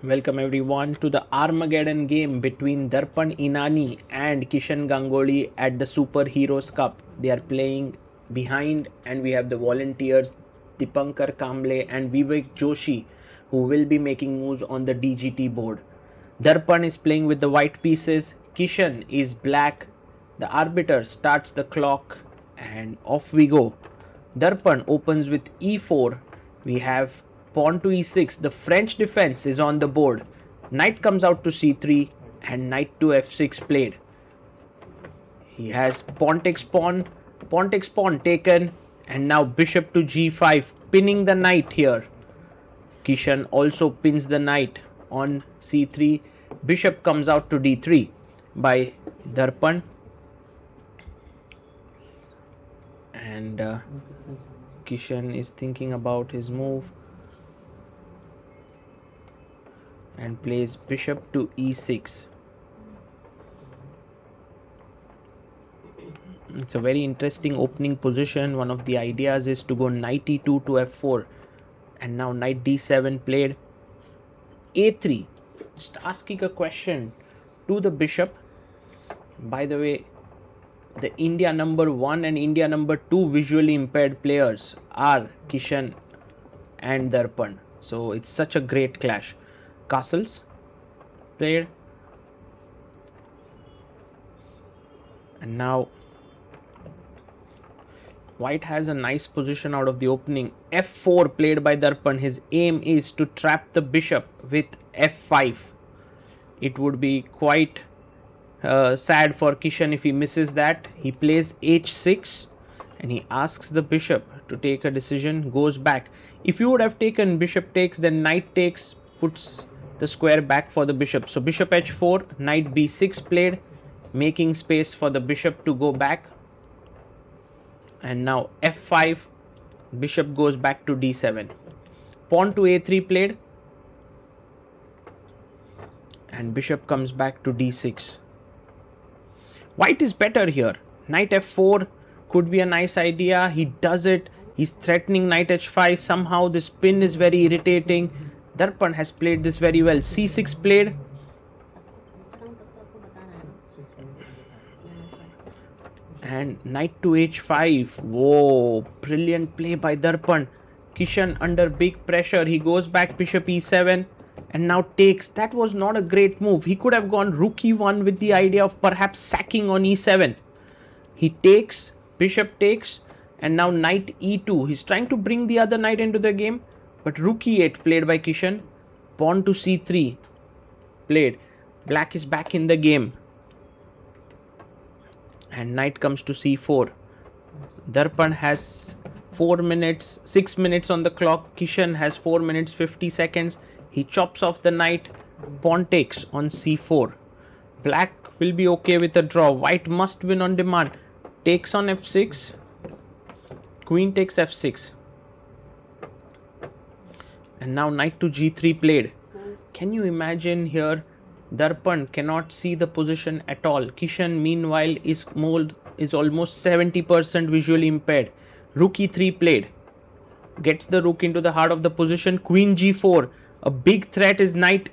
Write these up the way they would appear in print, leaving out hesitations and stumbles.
Welcome everyone to the Armageddon game between Darpan Inani and Kishan Gangolli at the Super Heroes Cup. They are playing behind, and we have the volunteers Dipankar Kamble and Vivek Joshi, who will be making moves on the DGT board. Darpan is playing with the white pieces, Kishan is black. The arbiter starts the clock and off we go. Darpan opens with e4. We have pawn to e6. The French defense is on the board. Knight comes out to c3 and knight to f6 played. He has pawn takes pawn taken, and now bishop to g5, pinning the knight here. Kishan also pins the knight on c3. Bishop comes out to d3 by Darpan. And Kishan is thinking about his move and plays bishop to e6. It's a very interesting opening position. One of the ideas is to go knight e2 to f4, and now knight d7 played. a3, just asking a question to the bishop. By the way, the India number 1 and India number 2 visually impaired players are Kishan and Darpan. So it's such a great clash. Castles played, and now white has a nice position out of the opening. f4 played by Darpan. His aim is to trap the bishop with f5. It would be quite sad for Kishan if he misses that. He plays h6 and he asks the bishop to take a decision, goes back. If you would have taken bishop takes, then knight takes, puts the square back for the bishop. So bishop h4, knight b6 played, making space for the bishop to go back. And now f5, bishop goes back to d7. Pawn to a3 played, and bishop comes back to d6. White is better here. Knight f4 could be a nice idea. He does it. He's threatening knight h5. Somehow this pin is very irritating. Darpan has played this very well. c6 played. And knight to h5. Whoa, brilliant play by Darpan. Kishan under big pressure. He goes back bishop e7 and now takes. That was not a great move. He could have gone rook e1 with the idea of perhaps sacking on e7. He takes, bishop takes, and now knight e2. He's trying to bring the other knight into the game, but rook e8 played by Kishan. Pawn to c3 played. Black is back in the game. And knight comes to c4. Darpan has 6 minutes on the clock. Kishan has 4 minutes 50 seconds. He chops off the knight. Pawn takes on c4. Black will be okay with a draw. White must win on demand. Takes on f6. Queen takes f6. And now knight to g3 played. Can you imagine here? Darpan cannot see the position at all. Kishan meanwhile is almost 70% visually impaired. Rook e3 played. Gets the rook into the heart of the position. Queen g4. A big threat is knight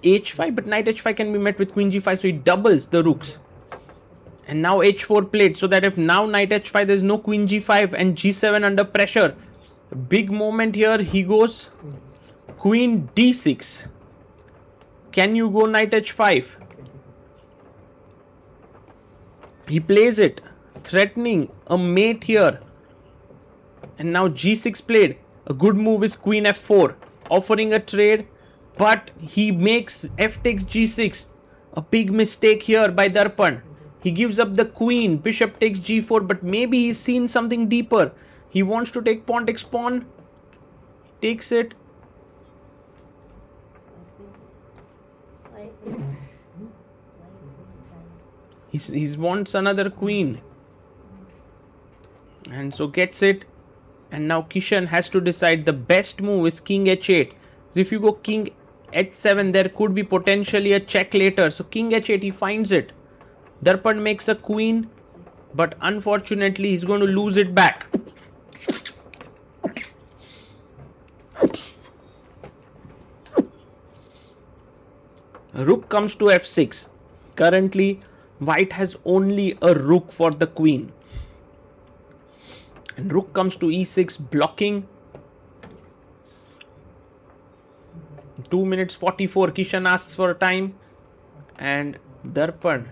h5, but knight h5 can be met with queen g5, so he doubles the rooks. And now h4 played, so that if now knight h5, there is no queen g5 and g7 under pressure. Big moment here. He goes queen d6. Can you go knight h5? He plays it, threatening a mate here. And now g6 played. A good move is queen f4, offering a trade, but he makes f takes g6. A big mistake here by Darpan. He gives up the queen. Bishop takes g4, but maybe he's seen something deeper. He wants to take pawn takes pawn. Takes it. He wants another queen, and so gets it. And now Kishan has to decide. The best move is king h8. So if you go king h7, there could be potentially a check later. So king h8, he finds it. Darpan makes a queen, but unfortunately he's going to lose it back. Rook comes to f6. Currently, white has only a rook for the queen. And rook comes to e6, blocking. 2 minutes 44. Kishan asks for time. And Darpan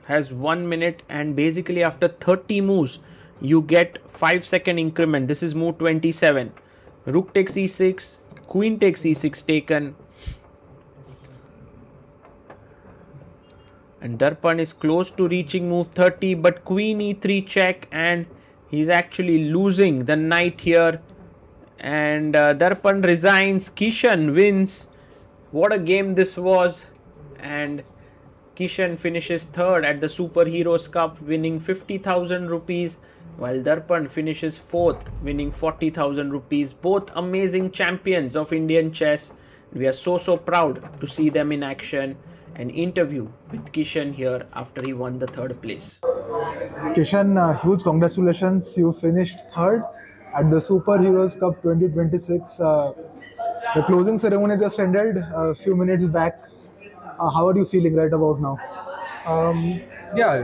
has 1 minute, and basically after 30 moves, you get 5-second increment. This is move 27. Rook takes e6, queen takes e6 taken. And Darpan is close to reaching move 30, but queen e3 check, and he's actually losing the knight here. And Darpan resigns. Kishan wins. What a game this was. And Kishan finishes third at the Super Heroes Cup, winning 50,000 rupees, while Darpan finishes fourth, winning 40,000 rupees. Both amazing champions of Indian chess. We are so proud to see them in action. An interview with Kishan here after he won the third place. Kishan, huge congratulations. You finished third at the Super Heroes Cup 2026. The closing ceremony just ended a few minutes back. How are you feeling right about now? Yeah,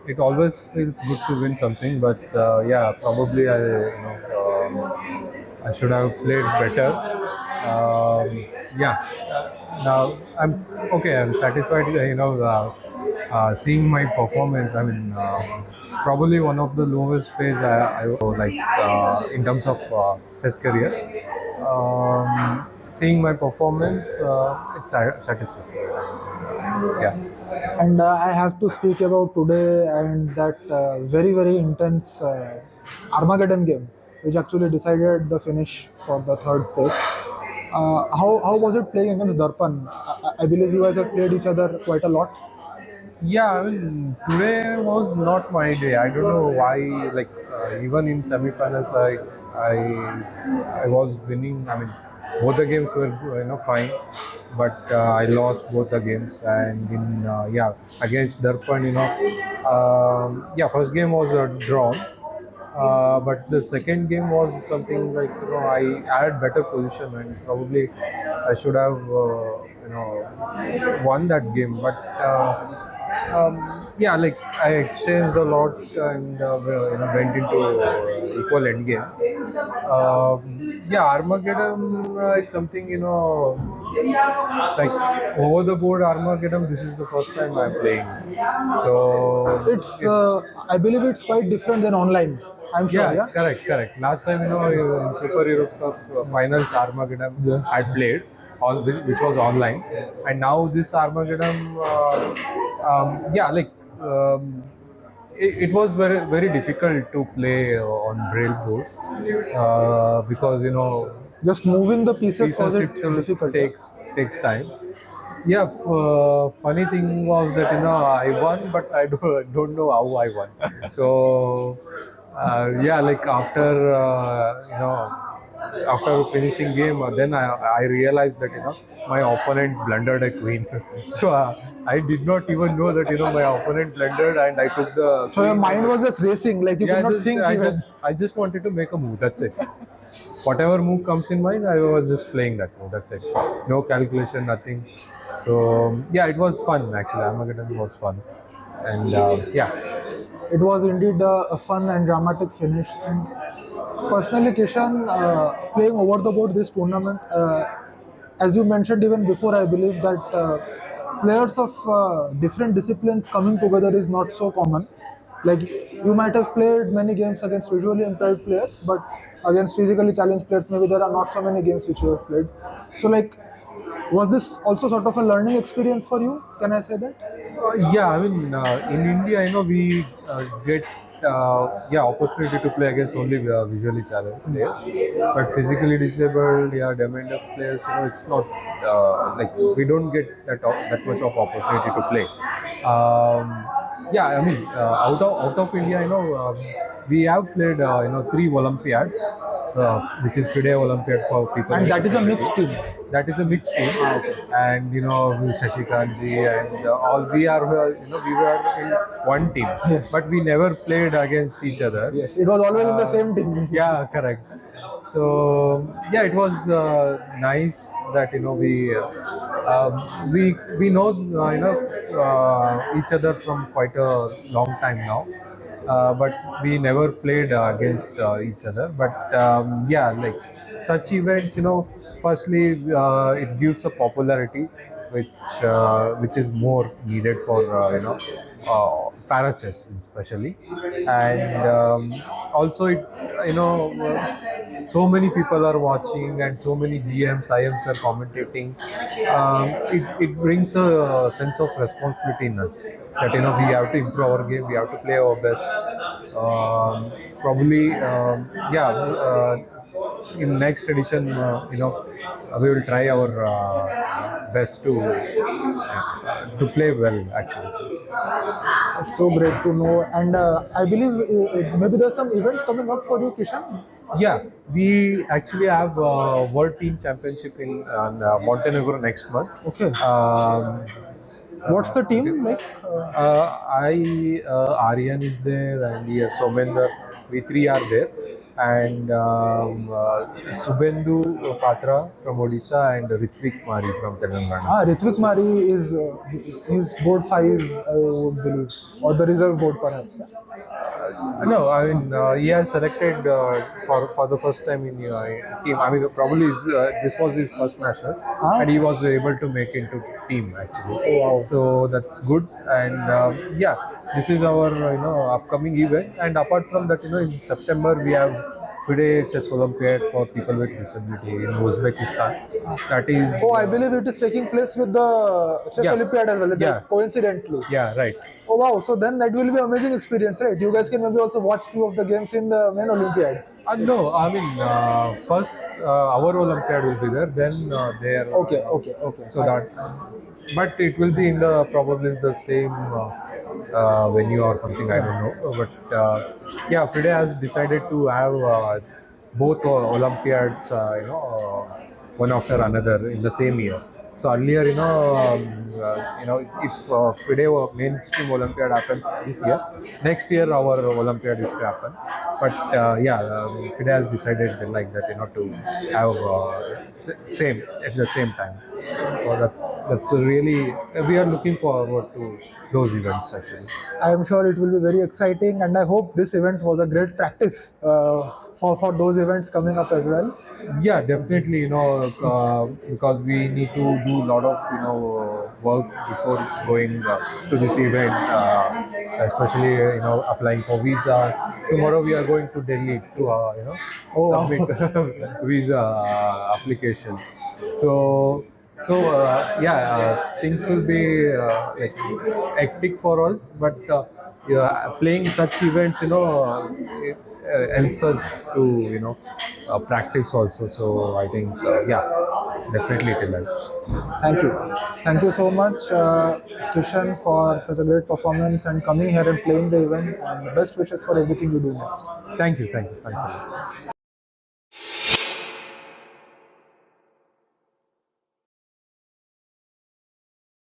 it always feels good to win something, but yeah, probably I should have played better. Yeah, now okay. I'm satisfied. Seeing my performance. I mean, probably one of the lowest phase I like in terms of chess career. Seeing my performance, it's satisfying. Yeah. And I have to speak about today and that very intense Armageddon game, which actually decided the finish for the third place. How was it playing against Darpan? I believe you guys have played each other quite a lot. Yeah, I mean, today was not my day. I don't know why. Like even in semifinals, I was winning. I mean, both the games were fine, but I lost both the games. And in against Darpan, yeah, first game was drawn. But the second game was something like I had better position and probably I should have won that game. But yeah, like I exchanged a lot and went into equal end game. Yeah, Armageddon, it's something like over the board Armageddon. This is the first time I'm playing, so It's I believe it's quite different than online. I'm sure. yeah, Yeah. correct. Last time, in Super Heroes Cup finals, Armageddon Yes. I played, which was online, and now this Armageddon, yeah, like it was very difficult to play on braille board because Just moving the pieces was pieces it itself difficult? takes time. Yeah, funny thing was that I won, but I don't know how I won. So yeah, like after finishing game, then I realized that my opponent blundered a queen. So I did not even know that my opponent blundered, and I took the. So your mind was just racing, like you Yeah, could not think even. I just wanted to make a move. That's it. Whatever move comes in mind, I was just playing that move. That's it. No calculation, nothing. So yeah, it was fun actually. Armageddon was fun, and yeah. It was indeed a fun and dramatic finish. And personally, Kishan, playing over the board this tournament, as you mentioned even before, I believe that players of different disciplines coming together is not so common. Like you might have played many games against visually impaired players, but against physically challenged players, maybe there are not so many games which you have played. So, like, was this also sort of a learning experience for you? Can I say that? Yeah, I mean, in India, we get opportunity to play against only visually challenged players, but physically disabled, yeah, deaf players, it's not like we don't get that much of opportunity to play. Yeah, I mean, out of India, we have played three Olympiads, which is FIDE Olympiad for people. And with that is a disability. mixed team. That is a mixed team, and Shashikant ji and all we were in one team, Yes. but we never played against each other. Yes, it was always in the same team. Yeah, correct. So yeah, it was nice that we know each other from quite a long time now, but we never played against each other. But yeah, like such events, firstly it gives a popularity which is more needed for para chess especially, and also it so many people are watching and so many GMs, IMs are commentating. It brings a sense of responsibility in us that we have to improve our game, we have to play our best. Probably, yeah. In next edition, we will try our best to play well. Actually, It's so great to know. And I believe maybe there's some event coming up for you, Kishan. yeah, we actually have World Team Championship in Montenegro next month. Okay. What's the Okay. team like? Aryan is there, and yes, Somender. We three are there, and Subendu Patra from Odisha and Ritvik Mari from Telangana. Ritvik Mari is board 5, I would believe, or the reserve board perhaps. Yeah? No, I mean he has selected for the first time in team. I mean probably this was his first nationals, and he was able to make into team actually. Oh, wow. So that's good, and yeah, this is our upcoming event. And apart from that, in September we have today Chess Olympiad for people with disability in Uzbekistan. That is. Oh, I believe it is taking place with the Chess Yeah. Olympiad as well, Yeah. coincidentally. Yeah, right. Oh, wow. So then that will be an amazing experience, right? You guys can maybe also watch few of the games in the main Olympiad. No, I mean first our Olympiad will be there, then their. Okay, okay, okay. So that, but it will be in the probably the same venue or something. I don't know, but yeah, FIDE has decided to have both Olympiads, one after another in the same year. So earlier, if FIDE or mainstream Olympiad happens this year, next year our Olympiad is to happen. But yeah, FIDE has decided like that, to have same at the same time. So that's a really we are looking forward to those events actually. I am sure it will be very exciting, and I hope this event was a great practice for those events coming up as well. Yeah, definitely. Because we need to do a lot of work before going to this event, especially applying for visa. Tomorrow we are going to Delhi to Oh, wow. submit visa application. So yeah, things will be like hectic for us, but yeah, playing such events, it, helps us to practice also. So I think yeah, definitely it will help. Thank you. Thank you so much, Kishan, for such a great performance and coming here and playing the event. And best wishes for everything you do next. Thank you, thank you, thank you.